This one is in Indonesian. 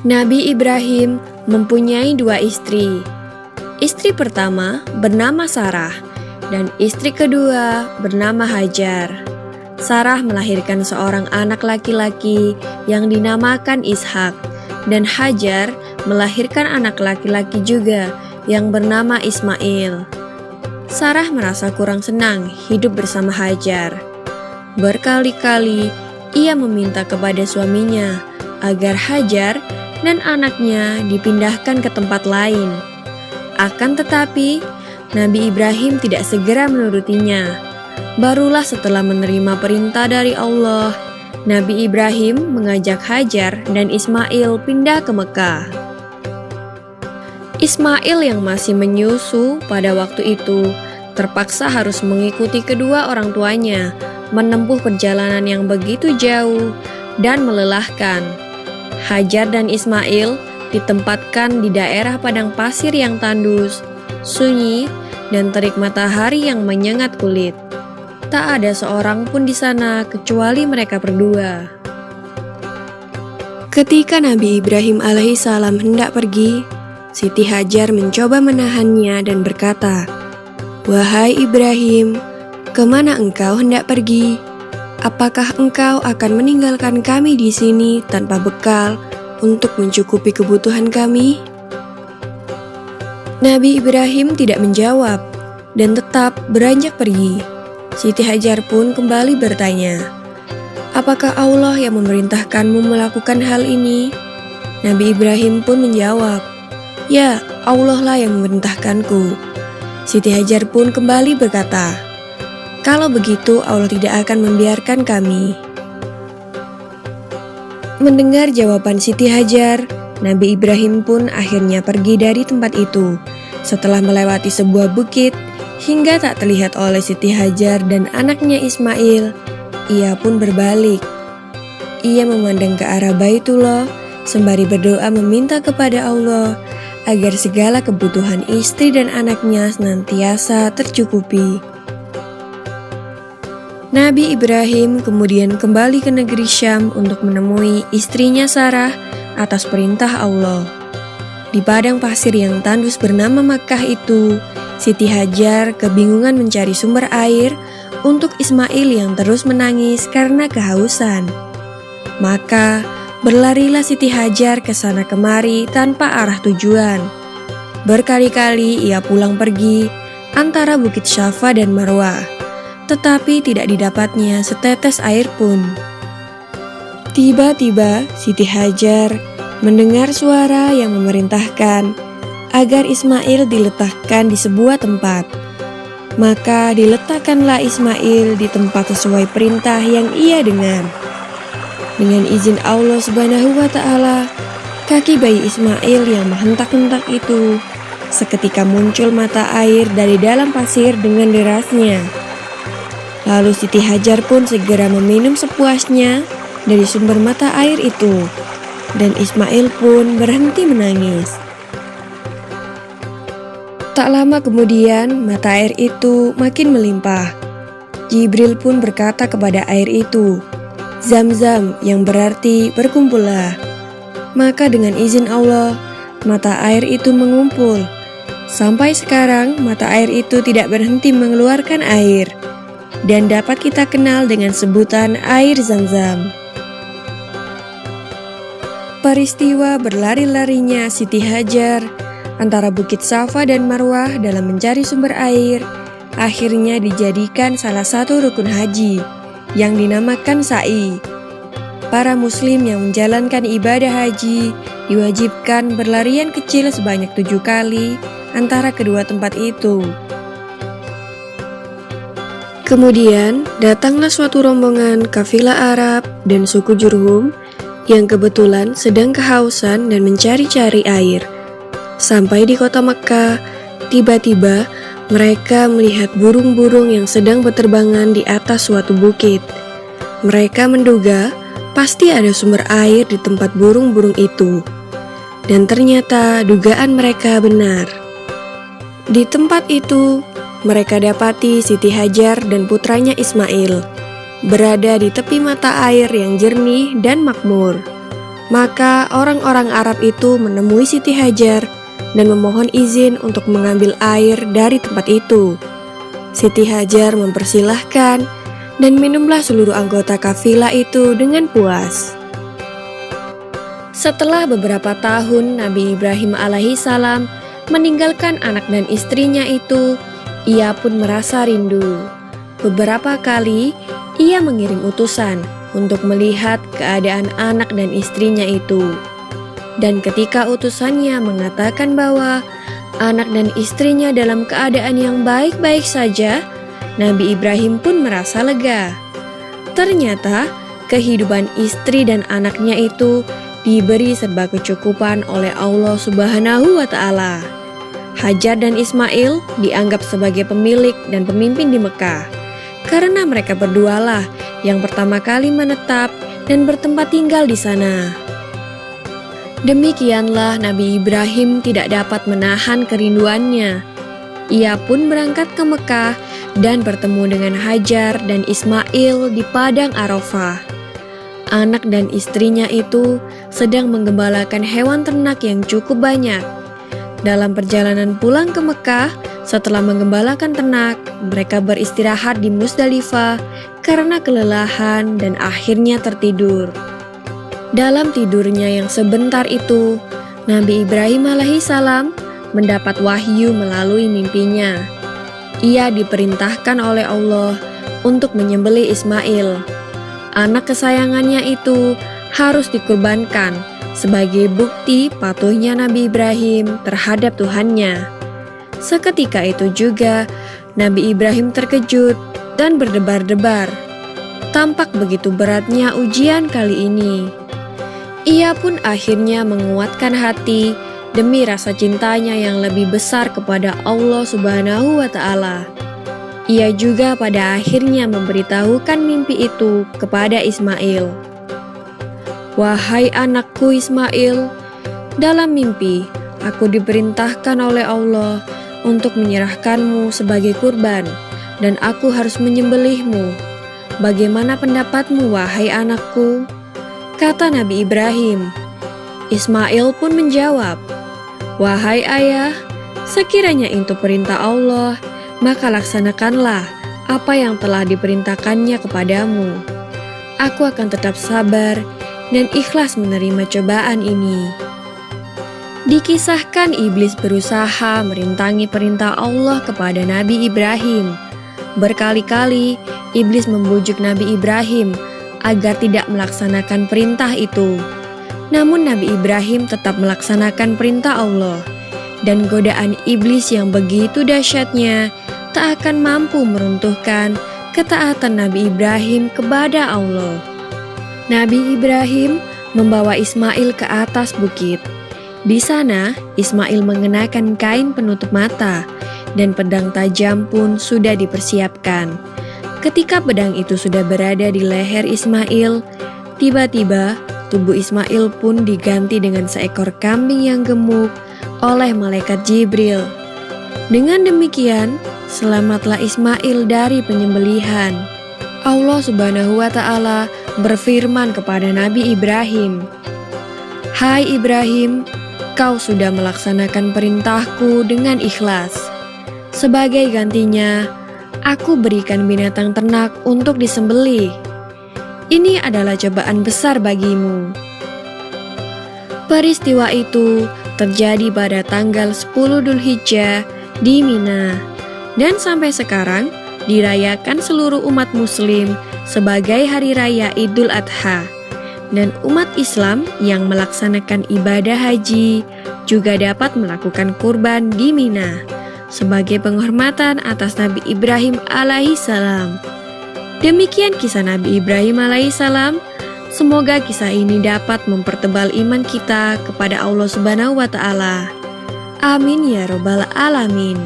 Nabi Ibrahim mempunyai dua istri. Istri pertama bernama Sarah dan istri kedua bernama Hajar. Sarah melahirkan seorang anak laki-laki yang dinamakan Ishak, dan Hajar melahirkan anak laki-laki juga yang bernama Ismail. Sarah merasa kurang senang hidup bersama Hajar. Berkali-kali ia meminta kepada suaminya agar Hajar dan anaknya dipindahkan ke tempat lain. Akan tetapi, Nabi Ibrahim tidak segera menurutinya. Barulah setelah menerima perintah dari Allah, Nabi Ibrahim mengajak Hajar dan Ismail pindah ke Mekah. Ismail yang masih menyusu pada waktu itu terpaksa harus mengikuti kedua orang tuanya menempuh perjalanan yang begitu jauh dan melelahkan. Hajar dan Ismail ditempatkan di daerah padang pasir yang tandus, sunyi, dan terik matahari yang menyengat kulit. Tak ada seorang pun di sana kecuali mereka berdua. Ketika Nabi Ibrahim alaihissalam hendak pergi, Siti Hajar mencoba menahannya dan berkata, "Wahai Ibrahim, kemana engkau hendak pergi? Apakah engkau akan meninggalkan kami di sini tanpa bekal untuk mencukupi kebutuhan kami?" Nabi Ibrahim tidak menjawab dan tetap beranjak pergi. Siti Hajar pun kembali bertanya, "Apakah Allah yang memerintahkanmu melakukan hal ini?" Nabi Ibrahim pun menjawab, "Ya, Allah lah yang memerintahkanku." Siti Hajar pun kembali berkata, "Kalau begitu Allah tidak akan membiarkan kami." Mendengar jawaban Siti Hajar, Nabi Ibrahim pun akhirnya pergi dari tempat itu. Setelah melewati sebuah bukit, hingga tak terlihat oleh Siti Hajar dan anaknya Ismail, ia pun berbalik. Ia memandang ke arah Baitullah, sembari berdoa meminta kepada Allah agar segala kebutuhan istri dan anaknya senantiasa tercukupi. Nabi Ibrahim kemudian kembali ke negeri Syam untuk menemui istrinya Sarah atas perintah Allah. Di padang pasir yang tandus bernama Makkah itu, Siti Hajar kebingungan mencari sumber air untuk Ismail yang terus menangis karena kehausan. Maka berlarilah Siti Hajar ke sana kemari tanpa arah tujuan. Berkali-kali ia pulang pergi antara Bukit Syafa dan Marwah, tetapi tidak didapatnya setetes air pun. Tiba-tiba Siti Hajar mendengar suara yang memerintahkan agar Ismail diletakkan di sebuah tempat. Maka diletakkanlah Ismail di tempat sesuai perintah yang ia dengar. Dengan izin Allah Subhanahu wa Ta'ala, kaki bayi Ismail yang menghentak-hentak itu seketika muncul mata air dari dalam pasir dengan derasnya. Lalu Siti Hajar pun segera meminum sepuasnya dari sumber mata air itu, dan Ismail pun berhenti menangis. Tak lama kemudian, mata air itu makin melimpah. Jibril pun berkata kepada air itu, "Zam-zam," yang berarti berkumpullah. Maka dengan izin Allah, mata air itu mengumpul. Sampai sekarang, mata air itu tidak berhenti mengeluarkan air, dan dapat kita kenal dengan sebutan air Zam-zam. Peristiwa berlari-larinya Siti Hajar antara Bukit Safa dan Marwah dalam mencari sumber air akhirnya dijadikan salah satu rukun haji yang dinamakan sa'i. Para muslim yang menjalankan ibadah haji diwajibkan berlarian kecil sebanyak 7 kali antara kedua tempat itu. Kemudian datanglah suatu rombongan kafilah Arab dan suku Jurhum yang kebetulan sedang kehausan dan mencari-cari air. Sampai di kota Mekkah, tiba-tiba mereka melihat burung-burung yang sedang berterbangan di atas suatu bukit. Mereka menduga pasti ada sumber air di tempat burung-burung itu. Dan ternyata dugaan mereka benar. Di tempat itu, mereka dapati Siti Hajar dan putranya Ismail berada di tepi mata air yang jernih dan makmur. Maka orang-orang Arab itu menemui Siti Hajar dan memohon izin untuk mengambil air dari tempat itu. Siti Hajar mempersilahkan dan minumlah seluruh anggota kafilah itu dengan puas. Setelah beberapa tahun Nabi Ibrahim alaihissalam meninggalkan anak dan istrinya itu, ia pun merasa rindu. Beberapa kali ia mengirim utusan untuk melihat keadaan anak dan istrinya itu. Dan ketika utusannya mengatakan bahwa anak dan istrinya dalam keadaan yang baik-baik saja, Nabi Ibrahim pun merasa lega. Ternyata kehidupan istri dan anaknya itu diberi serba kecukupan oleh Allah Subhanahu wa Ta'ala. Hajar dan Ismail dianggap sebagai pemilik dan pemimpin di Mekah, karena mereka berdualah yang pertama kali menetap dan bertempat tinggal di sana. Demikianlah Nabi Ibrahim tidak dapat menahan kerinduannya. Ia pun berangkat ke Mekah dan bertemu dengan Hajar dan Ismail di padang Arafah. Anak dan istrinya itu sedang menggembalakan hewan ternak yang cukup banyak. Dalam perjalanan pulang ke Mekah, setelah menggembalakan ternak, mereka beristirahat di Musdalifah karena kelelahan dan akhirnya tertidur. Dalam tidurnya yang sebentar itu, Nabi Ibrahim alaihissalam mendapat wahyu melalui mimpinya. Ia diperintahkan oleh Allah untuk menyembelih Ismail. Anak kesayangannya itu harus dikurbankan sebagai bukti patuhnya Nabi Ibrahim terhadap Tuhannya. Seketika itu juga Nabi Ibrahim terkejut dan berdebar-debar. Tampak begitu beratnya ujian kali ini. Ia pun akhirnya menguatkan hati demi rasa cintanya yang lebih besar kepada Allah Subhanahu wa Ta'ala. Ia juga pada akhirnya memberitahukan mimpi itu kepada Ismail. "Wahai anakku Ismail, dalam mimpi aku diperintahkan oleh Allah untuk menyerahkanmu sebagai kurban, dan aku harus menyembelihmu. Bagaimana pendapatmu, wahai anakku?" Kata Nabi Ibrahim. Ismail pun menjawab, "Wahai ayah, sekiranya itu perintah Allah, maka laksanakanlah apa yang telah diperintahkannya kepadamu. Aku akan tetap sabar dan ikhlas menerima cobaan ini." Dikisahkan iblis berusaha merintangi perintah Allah kepada Nabi Ibrahim. Berkali-kali iblis membujuk Nabi Ibrahim agar tidak melaksanakan perintah itu. Namun Nabi Ibrahim tetap melaksanakan perintah Allah, dan godaan iblis yang begitu dahsyatnya tak akan mampu meruntuhkan ketaatan Nabi Ibrahim kepada Allah. Nabi Ibrahim membawa Ismail ke atas bukit. Di sana, Ismail mengenakan kain penutup mata, dan pedang tajam pun sudah dipersiapkan. Ketika pedang itu sudah berada di leher Ismail, tiba-tiba tubuh Ismail pun diganti dengan seekor kambing yang gemuk oleh malaikat Jibril. Dengan demikian, selamatlah Ismail dari penyembelihan. Allah Subhanahu wa Ta'ala berfirman kepada Nabi Ibrahim, "Hai Ibrahim, kau sudah melaksanakan perintahku dengan ikhlas. Sebagai gantinya, aku berikan binatang ternak untuk disembelih. Ini adalah cobaan besar bagimu." Peristiwa itu terjadi pada tanggal 10 Dzulhijjah di Mina, dan sampai sekarang dirayakan seluruh umat muslim sebagai hari raya Idul Adha. Dan umat Islam yang melaksanakan ibadah haji juga dapat melakukan kurban di Mina sebagai penghormatan atas Nabi Ibrahim alaihissalam. Demikian kisah Nabi Ibrahim alaihissalam. Semoga kisah ini dapat mempertebal iman kita kepada Allah Subhanahu wa Ta'ala. Amin ya Rabbal Alamin.